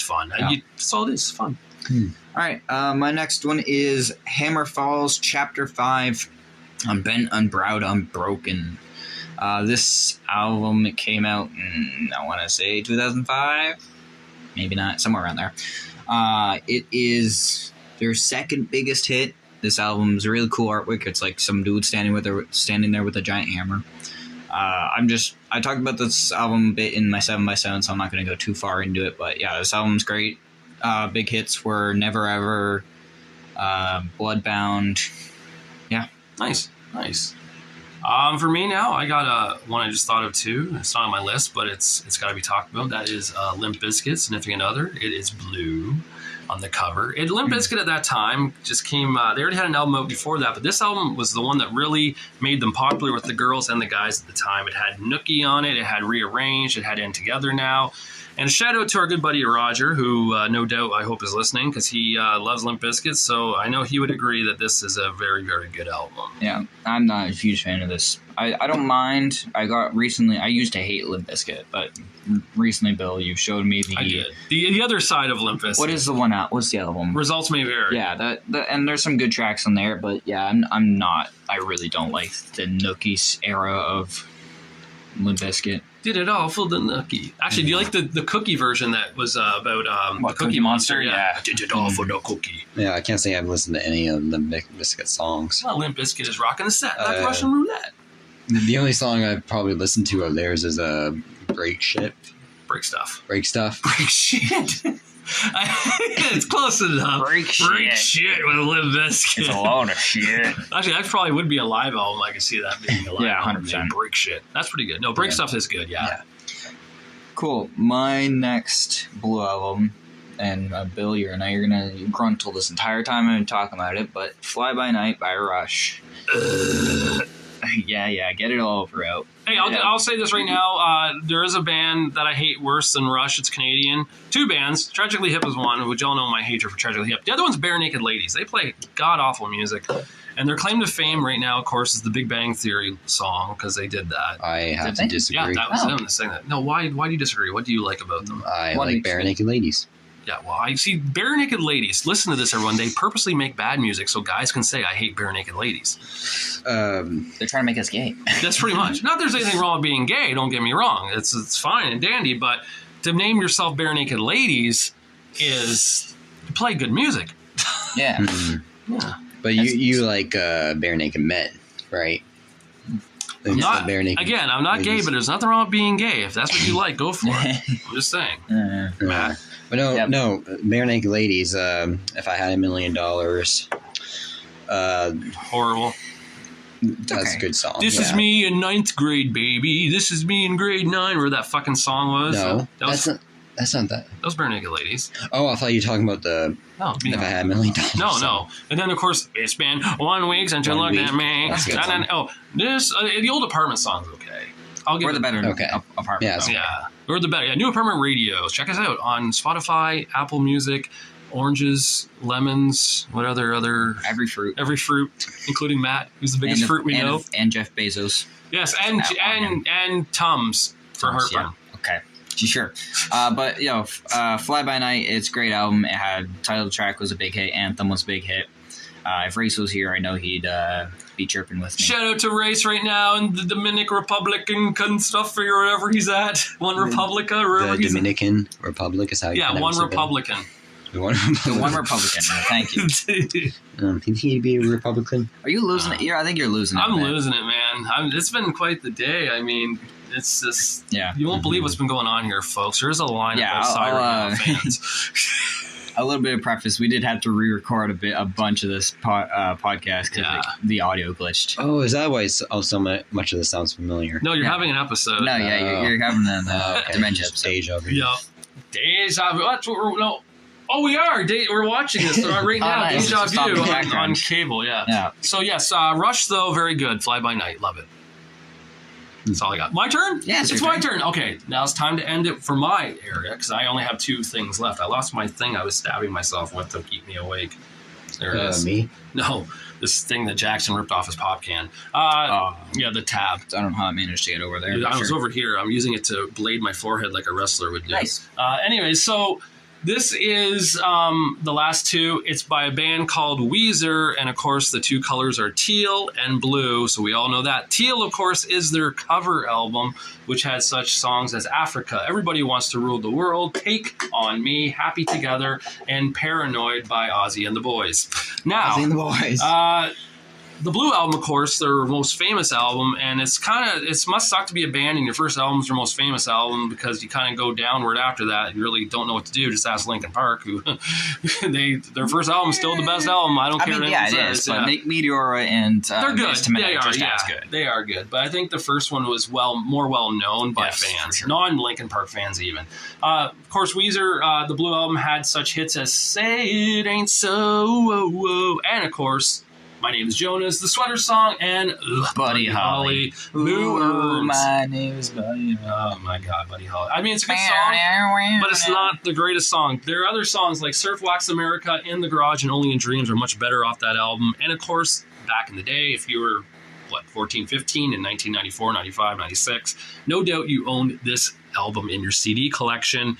fun.
Yeah.
That's all it is. Fun.
All right, my next one is Hammer Falls Chapter 5. I'm Bent, Unbrowed, Unbroken. This album, it came out in, I want to say 2005. Maybe not, somewhere around there. It is their second biggest hit. This album is a really cool artwork. It's like some dude standing there with a giant hammer. I talked about this album a bit in my 7x7, so I'm not going to go too far into it. But yeah, this album's great. Big hits were Never Ever, Bloodbound. Yeah.
Nice. For me now, I got one I just thought of too. It's not on my list, but it's got to be talked about. That is Limp Bizkit, Significant Other. It is blue on the cover. Limp Bizkit at that time just came. They already had an album out before that, but this album was the one that really made them popular with the girls and the guys at the time. It had Nookie on it. It had Rearranged. It had In Together Now. And a shout out to our good buddy Roger, who no doubt I hope is listening because he loves Limp Bizkit. So I know he would agree that this is a very, very good album.
Yeah, I'm not a huge fan of this. I don't mind. I used to hate Limp Bizkit, but recently, Bill, you showed me
the other side of Limp Bizkit.
What is the one out? What's the album?
Results May Vary.
Yeah, and there's some good tracks on there, but yeah, I'm not. I really don't like the Nookies era of Limp Bizkit.
Did it all for the Nookie. Actually, do you like the cookie version that was about the Cookie Monster?
Yeah.
I did it all for the cookie.
Yeah, I can't say I've listened to any of the Limp Bizkit songs.
Well, Limp Bizkit is rocking the set, like Russian roulette.
The only song I've probably listened to of theirs is Break Shit.
Break Stuff.
Break Stuff.
Break Shit. It's close enough.
Break
Shit with Limp Bizkit.
It's a load of shit.
Actually, that probably would be a live album. I could see that being a live album.
100%.
Break Shit. That's pretty good. No, Break Stuff is good, yeah.
Cool. My next Blue album, and Bill, you're gonna gruntle this entire time I've been talking about it, but Fly By Night by Rush. Yeah, get it all over out.
Hey, I'll say this right now. There is a band that I hate worse than Rush. It's Canadian. Two bands. Tragically Hip is one, which y'all know my hatred for Tragically Hip. The other one's Bare Naked Ladies. They play god-awful music. And their claim to fame right now, of course, is the Big Bang Theory song, because they did that.
I have to disagree.
Yeah, that was them that sang that. No, why do you disagree? What do you like about them?
I like Bare Naked Ladies.
Yeah, well, I see Bare Naked Ladies. Listen to this, everyone. They purposely make bad music so guys can say, I hate Bare Naked Ladies.
They're trying to make us gay.
That's pretty much. Not that there's anything wrong with being gay, don't get me wrong. It's fine and dandy, but to name yourself Bare Naked Ladies is to play good music.
Yeah.
Mm-hmm. Yeah. But you like Bare Naked Men, right?
I'm not gay, but there's nothing wrong with being gay. If that's what you like, go for it. I'm just saying. Matt.
But no, Bare Naked Ladies, if I had $1 million,
horrible.
That's a good song.
This is me in 9th grade, baby. This is me in grade 9, where that fucking song was.
No, that's not that.
Those Bare Naked Ladies.
Oh, I thought you were talking about if I had $1 million.
No. And then, of course, it's been 1 week since you looked at me. The old Apartment song's okay.
We're the better Apartment.
Yeah. We're the better. Yeah, New Apartment Radio. Check us out on Spotify, Apple Music, Oranges, Lemons, what other
every fruit,
including Matt, who's the biggest fruit we know,
and Jeff Bezos.
Yes, and Tums for heartburn.
Yeah. Okay, sure. But Fly By Night, it's a great album. It had title track was a big hit. Anthem was a big hit. If Race was here, I know he'd be chirping with me.
Shout out to Race right now in the Dominican Republican stuff or wherever he's at. One Republica, or wherever
the Dominican Republic is how you
One Republican.
The one
Republican. Thank you.
Think he'd be a Republican?
Are you losing it? Yeah, I think you're losing it.
I'm losing it, man. It's been quite the day. I mean, it's just you won't believe what's been going on here, folks. There's a line of Siren fans.
A little bit of preface. We did have to re-record a bunch of this podcast because the audio glitched.
Oh, is that why so much of this sounds familiar?
No, you're having an episode.
No, you're having the dementia episode.
Deja vu.
Yeah. Deja vu. That's what Oh, we are. We're watching this right now.
Nice.
Deja vu on cable, yeah. So, yes, Rush, though, very good. Fly By Night. Love it. That's all I got. My turn?
Yes,
it's my turn. Okay, now it's time to end it for my area because I only have 2 things left. I lost my thing I was stabbing myself with to keep me awake. There it is.
Me?
No, this thing that Jackson ripped off his pop can. Yeah, the tab.
I don't know how I managed to get over there.
I was over here. I'm using it to blade my forehead like a wrestler would do.
Nice.
Anyways, so This is the last two. It's by a band called Weezer, and of course the two colors are teal and blue, so we all know that. Teal, of course, is their cover album, which had such songs as Africa, Everybody Wants to Rule the World, Take on Me, Happy Together, and Paranoid by Ozzy and the Boys. Now,
Ozzy and the Boys.
The Blue Album, of course, their most famous album, and it must suck to be a band and your first album's your most famous album because you kind of go downward after that. You really don't know what to do. Just ask Linkin Park, who their first album's still the best album. I don't care what anyone says.
But Meteora and
they're good.
They are just as good.
They are good, but I think the first one was more well known by fans, sure. Non-Linkin Park fans even. Of course, Weezer, the Blue Album had such hits as "Say It Ain't So," and of course, My Name is Jonas, the Sweater Song, and
Buddy Holly.
Moo Earns.
My name is Buddy Holly.
Oh my God, Buddy Holly. I mean, it's a good song, but it's not the greatest song. There are other songs like Surf Wax America, In the Garage, and Only in Dreams are much better off that album. And of course, back in the day, if you were, 14, 15 in 1994, 95, 96, no doubt you owned this album in your CD collection.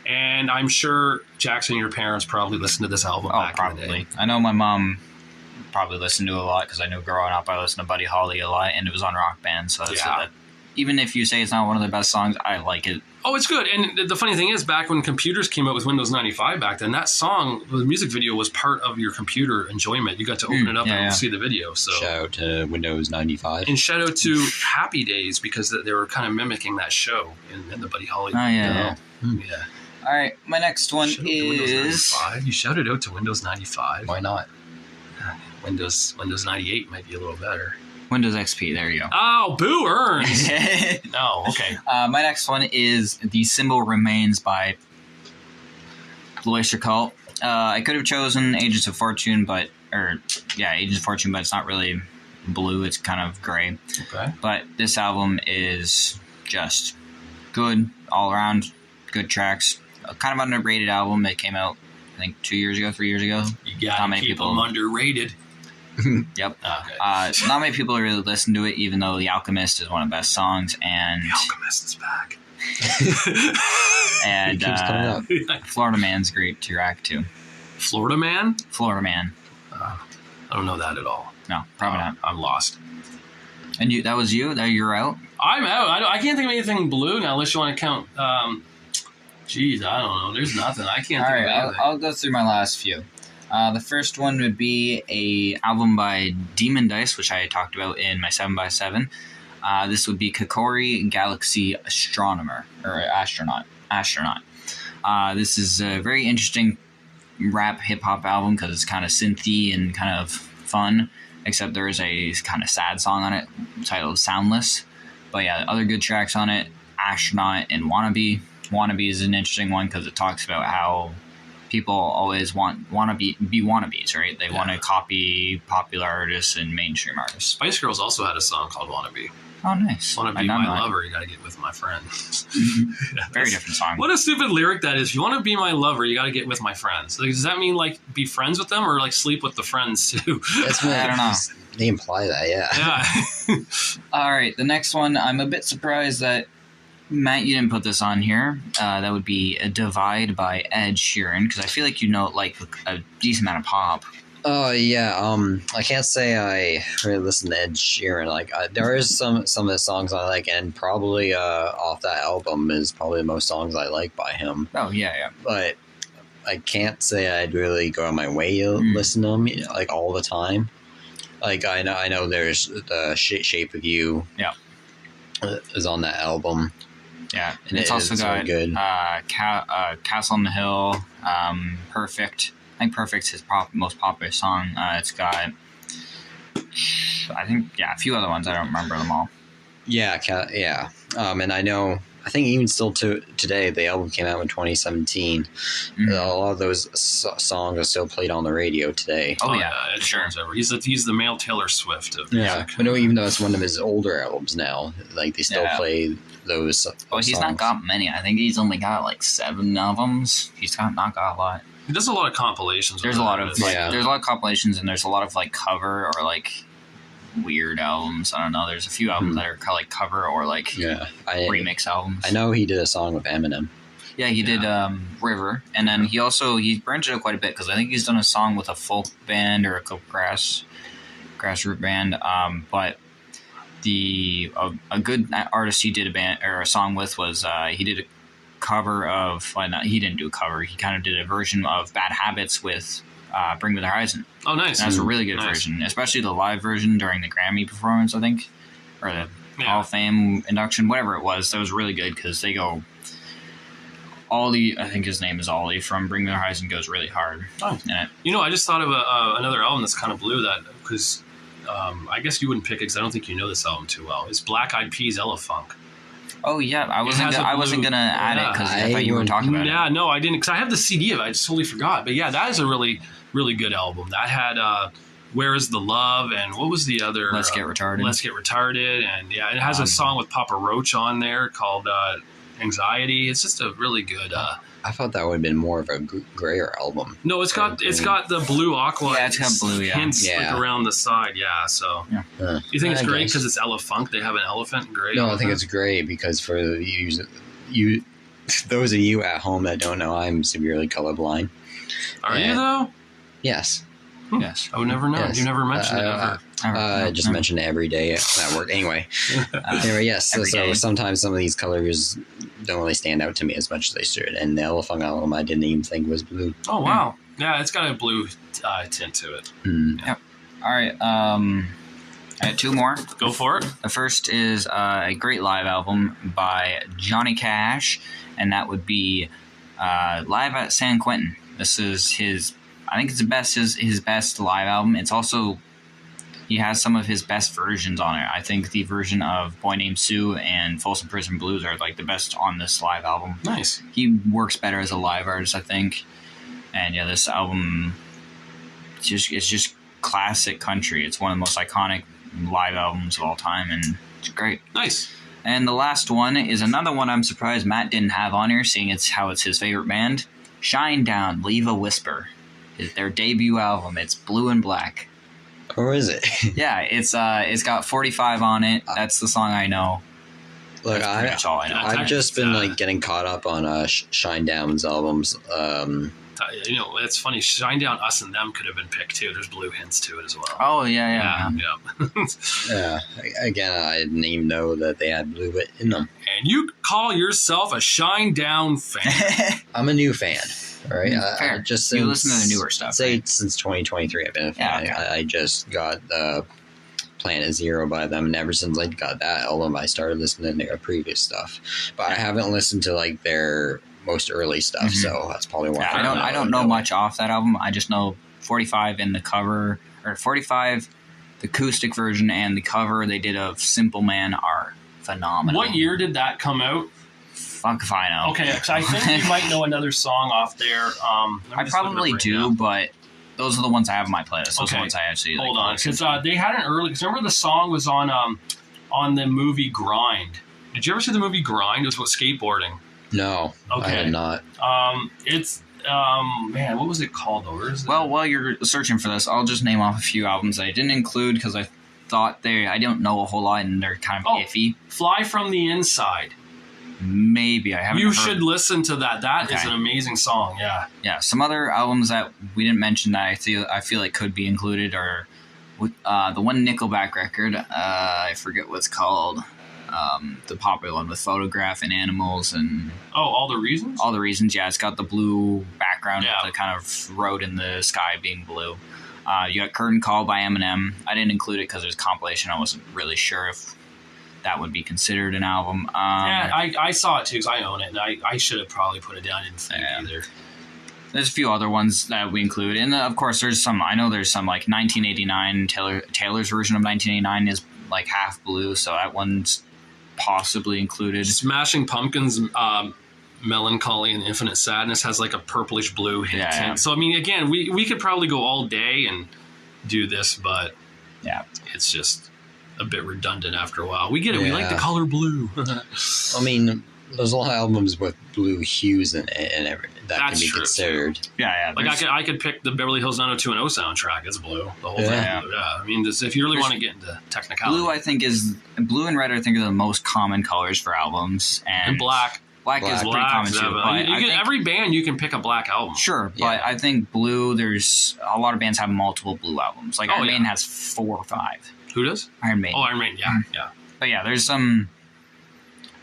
And I'm sure, Jackson, your parents probably listened to this album back in the day.
I know my mom probably listened to it a lot because I knew growing up I listened to Buddy Holly a lot, and it was on Rock Band. So that even if you say it's not one of the best songs, I like it.
Oh, it's good. And the funny thing is, back when computers came out with Windows 95 back then, that song, the music video was part of your computer enjoyment. You got to open it up and see the video. So
shout out to Windows 95.
And shout out to Happy Days because they were kind of mimicking that show in the Buddy Holly video. Yeah.
All right, my next one is...
You shouted out to Windows 95.
Why not?
Windows 98 might be a little better.
Windows XP, there you go.
Oh, Boo Earns! No, okay.
My next one is The Symbol Remains by Blue Oyster Cult. I could have chosen Agents of Fortune, but it's not really blue, it's kind of gray.
Okay.
But this album is just good all around, good tracks. A kind of underrated album. It came out, I think, 3 years ago.
You gotta keep them underrated.
Yep.
Okay.
Not many people really listen to it, even though The Alchemist is one of the best songs. And
The Alchemist is back.
And
keeps coming up.
Florida Man's great track too.
Florida Man?
Florida Man.
I don't know that at all.
No, probably not.
I'm lost.
And that was you? That you're out?
I'm out. I can't think of anything blue now, unless you want to count. Geez, I don't know. There's nothing. I can't think of anything.
I'll go through my last few. The first one would be a album by Demon Dice, which I talked about in my 7x7. This would be Kokori Galaxy Astronomer, or Astronaut. This is a very interesting rap hip-hop album because it's kind of synthy and kind of fun, except there is a kind of sad song on it titled Soundless. But yeah, other good tracks on it, Astronaut and Wannabe. Wannabe is an interesting one because it talks about how people always want to be wannabes, right? They want to copy popular artists and mainstream artists.
Spice Girls also had a song called Wannabe.
Oh, nice.
Want to be my lover, you got to get with my friends.
Very different song.
What a stupid lyric that is. If you want to be my lover, you got to get with my friends. Like, does that mean, like, be friends with them or, like, sleep with the friends, too?
I don't know.
They imply that,
Yeah.
All right, the next one, I'm a bit surprised that Matt, you didn't put this on here. That would be A Divide by Ed Sheeran, because I feel like you know like a decent amount of pop.
Oh yeah, I can't say I really listen to Ed Sheeran. Like there is some of the songs I like, and probably off that album is probably the most songs I like by him.
Oh yeah.
But I can't say I'd really go on my way to listen to him like all the time. Like I know there's the Shape of You.
Yeah.
Is on that album.
Yeah, and it's also got good. Castle on the Hill, Perfect. I think Perfect's his most popular song. It's got, I think, a few other ones. I don't remember them all.
Yeah. And I think even still today, the album came out in 2017. Mm-hmm. A lot of those songs are still played on the radio today.
Oh yeah, sure. He's the male Taylor Swift of music.
But no, even though it's one of his older albums now, like they still play those.
Well, he's not got many. I think he's only got like 7 albums. He's not got a lot.
He does a lot of compilations.
There's a lot of compilations, and there's a lot of like cover or like weird albums. I don't know. There's a few albums that are like cover or like remix albums.
I know he did a song with Eminem.
Yeah, he did River, and then he branched out quite a bit because I think he's done a song with a folk band or a grassroots band. But a good artist he did a song with was he did a cover of. Well, he didn't do a cover. He kind of did a version of Bad Habits with Bring Me the Horizon.
Oh, nice!
And that's a really good version, especially the live version during the Grammy performance, I think, or the Hall of Fame induction, whatever it was. That was really good because they go. Ollie, I think his name is Ollie from Bring Me the Horizon, goes really hard in it.
I just thought of another album that's kind of blue that because I guess you wouldn't pick it because I don't think you know this album too well. It's Black Eyed Peas Elephunk.
Oh yeah, I wasn't gonna add it because I thought you were talking about it.
Yeah, no, I didn't because I have the CD of it. I just totally forgot. But yeah, that is a really, really good album. That had Where Is the Love and what was the other?
Let's Get Retarded.
Let's Get Retarded, and yeah, it has a song with Papa Roach on there called Anxiety. It's just a really good.
I thought that would have been more of a grayer album.
No, it's got the blue aqua.
Yeah, it's got blue. Yeah,
hints like around the side. Yeah, so you think it's great because it's Elephunk? They have an elephant in gray.
No, I think it's great because for you, those of you at home that don't know, I'm severely colorblind.
Are you though?
Yes.
Yes.
I would never know.
Yes.
You never mentioned it ever.
I just mentioned it every day at work. Anyway, yes. So sometimes some of these colors don't really stand out to me as much as they should. And the Elephant album, I didn't even think was blue.
Oh wow! Yeah, it's got a blue tint to it.
Yep. All right. I had two more.
Go for it.
The first is a great live album by Johnny Cash, and that would be Live at San Quentin. This is his. I think it's his best live album. It's also he has some of his best versions on it. I think the version of Boy Named Sue and Folsom Prison Blues are like the best on this live album.
Nice.
He works better as a live artist, I think. And yeah, this album it's just classic country. It's one of the most iconic live albums of all time, and it's great.
Nice.
And the last one is another one I'm surprised Matt didn't have on here, seeing it's his favorite band. Shinedown, Leave a Whisper. Their debut album. It's blue and black.
Or is it?
Yeah, it's got 45 on it. That's the song I know.
Look,
That's pretty much all I know.
I've just been getting caught up on Shinedown's albums.
It's funny. Shinedown, Us and Them could have been picked too. There's blue hints to it as well.
Oh yeah.
Yeah. Again, I didn't even know that they had blue in them.
And you call yourself a Shinedown fan?
I'm a new fan. All right,
Fair.
Just
you listen to the newer stuff.
Since 2023, I've been a fan.
Yeah, okay.
I just got Planet Zero by them, and ever since I got that album, I started listening to their previous stuff. But I haven't listened to their most early stuff, so that's probably why.
Yeah, I don't know much off that album. I just know 45 in the cover, or 45, the acoustic version, and the cover they did of Simple Man are phenomenal.
What year did that come out?
Fuck if I know.
Okay, so I think you might know another song off there.
I probably do, but those are the ones I have in my playlist. Those are the ones I actually
hold on, because they had an early. Because remember the song was on the movie Grind. Did you ever see the movie Grind? It was about skateboarding.
No,
okay.
I did not.
It's man, what was it called though?
Well, while you're searching for this, I'll just name off a few albums I didn't include because I thought I don't know a whole lot and they're kind of iffy.
Fly From the Inside.
Maybe I haven't.
You should listen to that. That is an amazing song. Yeah.
Yeah. Some other albums that we didn't mention that I feel like could be included are the one Nickelback record. I forget what's called. The popular one with Photograph and Animals and
All the Reasons.
All the Reasons. Yeah, it's got the blue background with the kind of road in the sky being blue. You got Curtain Call by Eminem. I didn't include it because there's a compilation. I wasn't really sure if that would be considered an album.
I saw it too because I own it, and I should have probably put it down. I didn't think either.
There's a few other ones that we include, and of course there's some. I know there's some like 1989. Taylor's version of 1989 is like half blue, so that one's possibly included.
Smashing Pumpkins, Melancholy and Infinite Sadness has like a purplish blue hint. Yeah. So I mean, again, we could probably go all day and do this, but it's just a bit redundant after a while. We get it. We like the color blue.
I mean, there's a lot of albums with blue hues in it and everything that can be considered.
Yeah.
Like I could pick the Beverly Hills 90210 soundtrack. It's blue. The whole thing. Yeah. I mean, if you really want to get into technicality.
Blue and red, I think, are the most common colors for albums. And
black.
Black is pretty common too. But
every band you can pick a Black album.
Sure, but I think Blue, there's a lot of bands have multiple Blue albums. Like Iron Maiden has 4 or 5.
Who does?
Iron Maiden.
Oh, Iron Maiden, yeah.
But yeah, there's some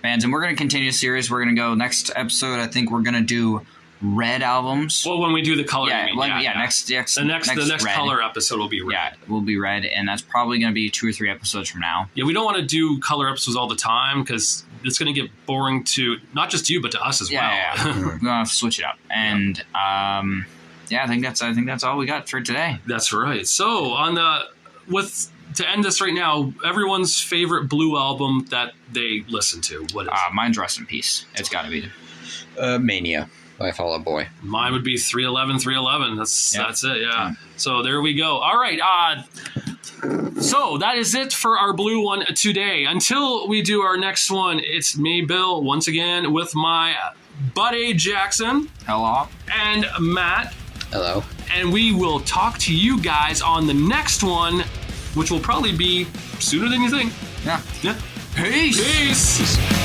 bands, and we're going to continue the series. We're going to go next episode. I think we're going to do Red albums.
Well, when we do the color,
next
the next
Red.
color episode will be Red.
Yeah, will be Red, and that's probably going to be 2 or 3 episodes from now.
Yeah, we don't want to do color episodes all the time because it's going to get boring to not just you but to us as well.
Yeah. We're going to have to switch it up, and I think that's all we got for today.
That's right. So to end this right now, everyone's favorite Blue album that they listen to. What is?
Mine's Rest in Peace. It's got to be.
Mania by Fall Out Boy.
Mine would be 311. That's it. Yeah. So there we go. All right. So that is it for our Blue one today. Until we do our next one, it's me, Bill, once again with my buddy Jackson.
Hello.
And Matt.
Hello.
And we will talk to you guys on the next one, which will probably be sooner than you think.
Yeah.
Yeah.
Peace.
Peace.